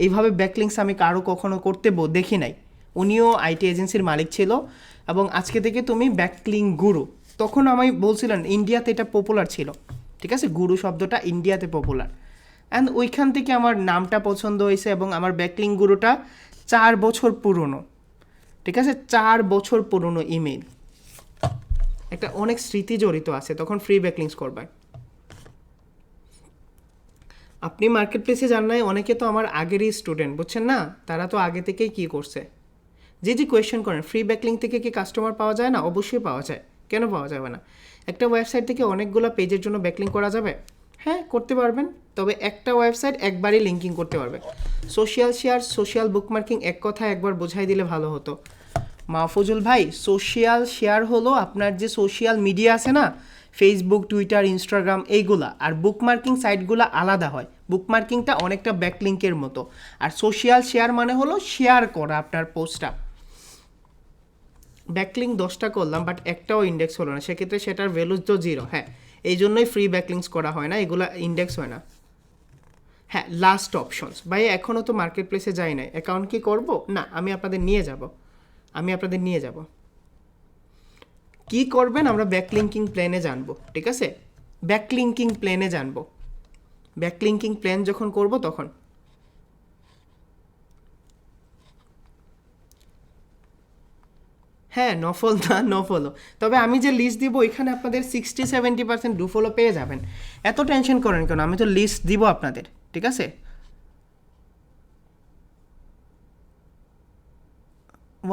এইভাবে ব্যাকলিংস আমি কারো কখনো করতে দেখি নাই। উনিও আইটি এজেন্সির মালিক ছিল, এবং আজকে থেকে তুমি ব্যাকলিং গুরু। তখন আমি বলছিলেন ইন্ডিয়াতে এটা পপুলার ছিল, ঠিক আছে, গুরু শব্দটা ইন্ডিয়াতে পপুলার, অ্যান্ড ওইখান থেকে আমার নামটা পছন্দ হয়েছে, এবং আমার ব্যাকলিং গুরুটা 4 বছর পুরনো, ঠিক আছে, 4 বছর পুরনো ইমেল, একটা অনেক স্মৃতি জড়িত আছে। তখন ফ্রি ব্যাকলিংস করবেন। আপনি মার্কেট প্লেসে যান নাই, অনেকে তো আমার আগেরই স্টুডেন্ট, বুঝছেন না, তারা তো আগে থেকেই কী করছে। যে কোয়েশ্চেন করেন ফ্রি ব্যাকলিং থেকে কি কাস্টমার পাওয়া যায় না? অবশ্যই পাওয়া যায়, কেন পাওয়া যাবে না? একটা ওয়েবসাইট থেকে অনেকগুলো পেজের জন্য ব্যাকলিং করা যাবে, হ্যাঁ করতে পারবেন, তবে একটা ওয়েবসাইট একবারই লিঙ্কিং করতে পারবে। সোশ্যাল শেয়ার, সোশ্যাল বুকমার্কিং, এক কথায় একবার বোঝাই দিলে ভালো হতো। মাহফুজুল ভাই, সোশ্যাল শেয়ার হলো আপনার যে সোশ্যাল মিডিয়া আছে না, ফেসবুক, টুইটার, ইনস্টাগ্রাম, এইগুলা, আর বুকমার্কিং সাইটগুলো আলাদা হয়। বুকমার্কিংটা অনেকটা ব্যাকলিংকের মতো, আর সোশ্যাল শেয়ার মানে হলো শেয়ার করা আপনার পোস্টটা। ব্যাকলিং 10টা করলাম বাট একটাও ইন্ডেক্স হলো না, সেক্ষেত্রে সেটার ভ্যালু তো 0। হ্যাঁ, এই জন্যই ফ্রি ব্যাকলিংস করা হয় না, এগুলো ইন্ডেক্স হয় না। হ্যাঁ, লাস্ট অপশনস ভাই, এখনও তো মার্কেট প্লেসে যাই নাই, অ্যাকাউন্ট কি করবো? না, আমি আপনাদের নিয়ে যাব। কি করবেন আমরা ব্যাকলিঙ্কিং প্ল্যানে জানবো, ঠিক আছে? ব্যাকলিঙ্কিং প্ল্যানে জানবো, ব্যাকলিঙ্কিং প্ল্যান যখন করব তখন। হ্যাঁ, নফল না, নফলও। তবে আমি যে লিস্ট দিব এখানে আপনাদের 60-70% ডু ফলো পেয়ে যাবেন। এত টেনশন করেন কেন, আমি তো লিস্ট দিব আপনাদের, ঠিক আছে?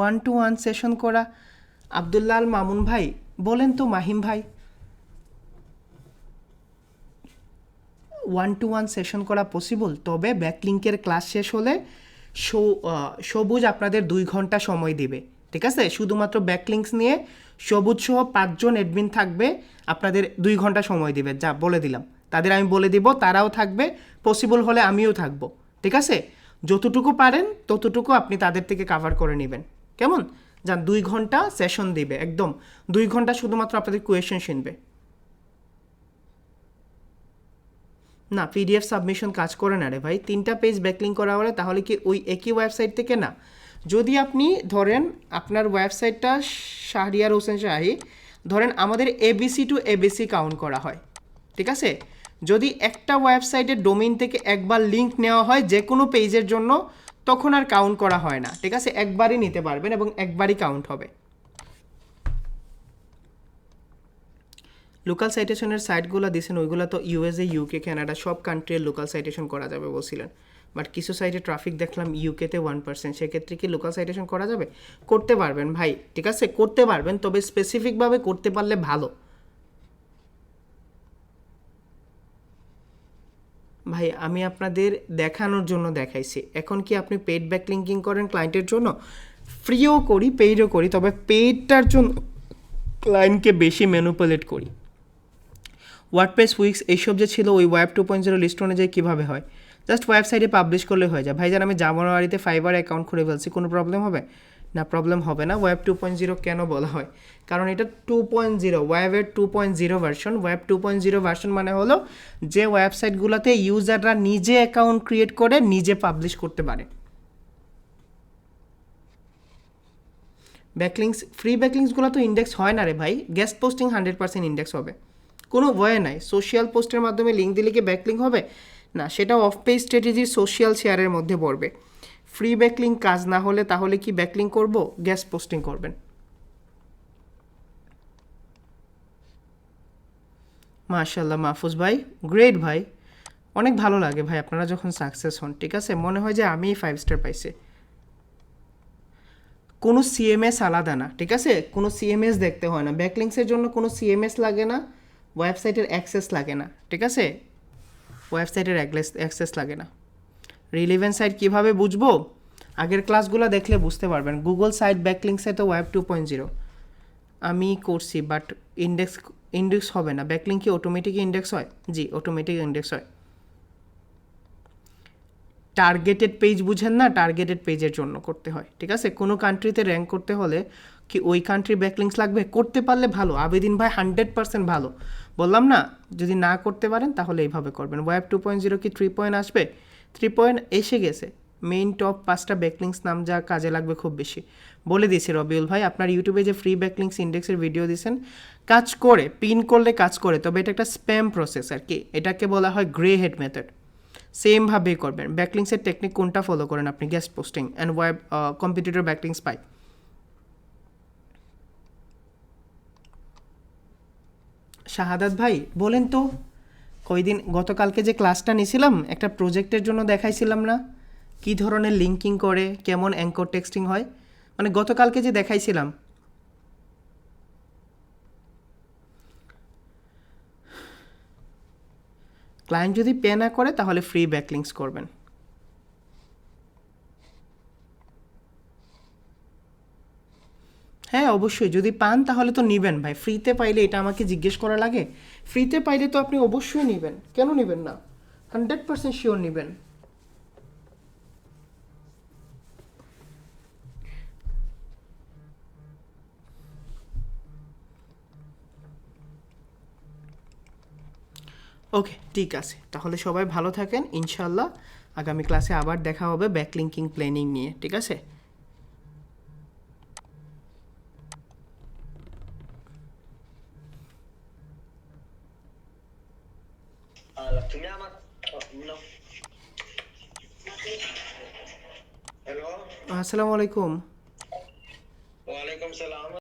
1-to-1 সেশন করা আব্দুল্লাহ আল মামুন ভাই বলেন তো, মাহিম ভাই 1-to-1 সেশন করা পসিবল, তবে ব্যাকলিঙ্কের ক্লাস শেষ হলে সবুজ আপনাদের 2 ঘন্টা সময় দিবে, ঠিক আছে? শুধুমাত্র ব্যাকলিঙ্কস নিয়ে সবুজ সহ 5 জন অ্যাডমিন থাকবে, আপনাদের 2 ঘন্টা সময় দিবে, যা বলে দিলাম। তাদের আমি বলে দিব, তারাও থাকবে, পসিবল হলে আমিও থাকবো, ঠিক আছে? যতটুকু পারেন ততটুকু আপনি তাদের থেকে কাভার করে নেবেন, কেমন? যান, 2 ঘন্টা সেশন দিবে, একদম 2 ঘন্টা শুধুমাত্র আপনাদের কোয়েশ্চেন শুনবে। না, পিডিএফ সাবমিশন কাজ করে না রে ভাই। 3টা পেজ ব্যাকলিঙ্ক করা হলে তাহলে কি ওই একই ওয়েবসাইট থেকে না? যদি আপনি ধরেন আপনার ওয়েবসাইটটা শাহরিয়ার হোসেন শাহী, ধরেন আমাদের এবিসি টু এবিসি কাউন্ট করা হয়, ঠিক আছে? যদি একটা ওয়েবসাইটের ডোমেইন থেকে একবার লিঙ্ক নেওয়া হয় যে কোনো পেজের জন্য, তখন আর কাউন্ট করা হয় না, ঠিক আছে? একবারই নিতে পারবেন এবং একবারই কাউন্ট হবে। লোকাল সাইটেশনের সাইটগুলো দিয়েছেন, ওইগুলো তো ইউএসএ, ইউকে, কানাডা সব কান্ট্রির লোকাল সাইটেশন করা যাবে বলছিলেন। বাট কিছু সাইটে ট্রাফিক দেখলাম ইউকেতে 1%, সেক্ষেত্রে কি লোকাল সাইটেশন করা যাবে? করতে পারবেন ভাই, ঠিক আছে, করতে পারবেন, তবে স্পেসিফিকভাবে করতে পারলে ভালো। ভাই আমি আপনাদের দেখানোর জন্য দেখাইছি, এখন কি আপনি পেইড ব্যাকলিঙ্কিং করেন ক্লায়েন্টের জন্য? ফ্রিও করি, পেইডও করি, তবে পেইডটার জন্য ক্লায়েন্টকে বেশি ম্যানিপুলেট করি। ওয়ার্ডপ্রেস, উইক্স এইসব যে ছিল, ওই ওয়েব 2.0 লিস্ট অনুযায়ী কীভাবে হয়? জাস্ট ওয়েবসাইটে পাবলিশ করলে হয়ে যায়। ভাইজান আমি জানুয়ারিতে ফাইবার অ্যাকাউন্ট খুলে ফেলছি, কোনো প্রবলেম হবে না? প্রবলেম হবে না। ওয়েব 2.0 কেন বলা হয়? কারণ এটা 2.0, ওয়েবের 2.0 ভার্সন। ওয়েব 2.0 ভার্সন মানে হলো যে ওয়েবসাইটগুলোতে ইউজাররা নিজে অ্যাকাউন্ট ক্রিয়েট করে নিজে পাবলিশ করতে পারে। ব্যাকলিংস, ফ্রি ব্যাকলিংসগুলো তো ইন্ডেক্স হয় না রে ভাই। গেস্ট পোস্টিং 100% ইন্ডেক্স হবে, কোনো ভয় নাই। সোশ্যাল পোস্টের মাধ্যমে লিঙ্ক দিলে কি ব্যাকলিঙ্ক হবে? না, সেটা অফ পেজ স্ট্র্যাটেজির সোশ্যাল শেয়ারের মধ্যে পড়বে। ফ্রি ব্যাকলিঙ্ক কাজ না হলে তাহলে কি ব্যাকলিঙ্ক করব? গেস্ট পোস্টিং করবেন। মাশাআল্লাহ মাহফুজ ভাই, গ্রেট ভাই, অনেক ভালো লাগে ভাই আপনারা যখন সাকসেস হন, ঠিক আছে? মনে হয় যে আমিই 5 স্টার পাইছি। কোনো সিএমএস আলাদা না, ঠিক আছে? কোনো সিএমএস দেখতে হয় না ব্যাকলিংসের জন্য, কোনো সিএমএস লাগে না, ওয়েবসাইটের অ্যাক্সেস লাগে না, ঠিক আছে? ওয়েবসাইটের অ্যাক্সেস লাগে না। রিলিভেন্ট সাইট কীভাবে বুঝবো? আগের ক্লাসগুলো দেখলে বুঝতে পারবেন। গুগল সাইট ব্যাকলিংসে তো ওয়েব 2.0 আমি করছি, বাট ইন্ডেক্স হবে না। ব্যাকলিংক কি অটোমেটিক ইন্ডেক্স হয়? জি, অটোমেটিক ইন্ডেক্স হয়। টার্গেটেড পেজ বুঝেন না? টার্গেটেড পেজের জন্য করতে হয়, ঠিক আছে? কোনো কান্ট্রিতে র্যাঙ্ক করতে হলে কি ওই কান্ট্রির ব্যাকলিংস লাগবে? করতে পারলে ভালো। আবেদিন ভাই 100% ভালো। বললাম না, যদি না করতে পারেন তাহলে এইভাবে করবেন। ওয়েব 2.0 কি 3 আসবে? 3 এসে গেছে। মেইন টপ 5টা ব্যাকলিংস নাম যা কাজে লাগবে খুব বেশি বলে দিয়েছি রবিউল ভাই। আপনার ইউটিউবে যে ফ্রি ব্যাকলিংস ইন্ডেক্সের ভিডিও দিয়েছেন, কাজ করে, পিন করলে কাজ করে, তবে এটা একটা স্প্যাম প্রসেস আর কি। এটাকে বলা হয় গ্রে হেড মেথড। সেমভাবেই করবেন। ব্যাকলিংসের টেকনিক কোনটা ফলো করেন আপনি? Guest posting and web competitor backlinks পাই। শাহাদাত ভাই বলেন তো, কয়দিন গতকালকে যে ক্লাসটা নিয়েছিলাম একটা প্রজেক্টের জন্য দেখাইছিলাম না কী ধরনের লিঙ্কিং করে, কেমন অ্যাঙ্কর টেক্সটিং হয়? মানে গতকালকে যে দেখাইছিলাম, ক্লায়েন্ট যদি পে না করে তাহলে ফ্রি ব্যাকলিংস করবেন। হ্যাঁ অবশ্যই, যদি পান তাহলে তো নেবেন ভাই। ফ্রিতে পাইলে এটা আমাকে জিজ্ঞেস করা লাগে? ফ্রিতে পাইলে তো আপনি অবশ্যই নেবেন, কেন নেবেন না? 100% শিওর নেবেন। ওকে, ঠিক আছে, তাহলে সবাই ভালো থাকেন। ইনশাল্লাহ আগামী ক্লাসে আবার দেখা হবে ব্যাকলিঙ্কিং প্ল্যানিং নিয়ে, ঠিক আছে? তুমি আমার হ্যালো আসসালামু আলাইকুম। ওয়ালাইকুম সালাম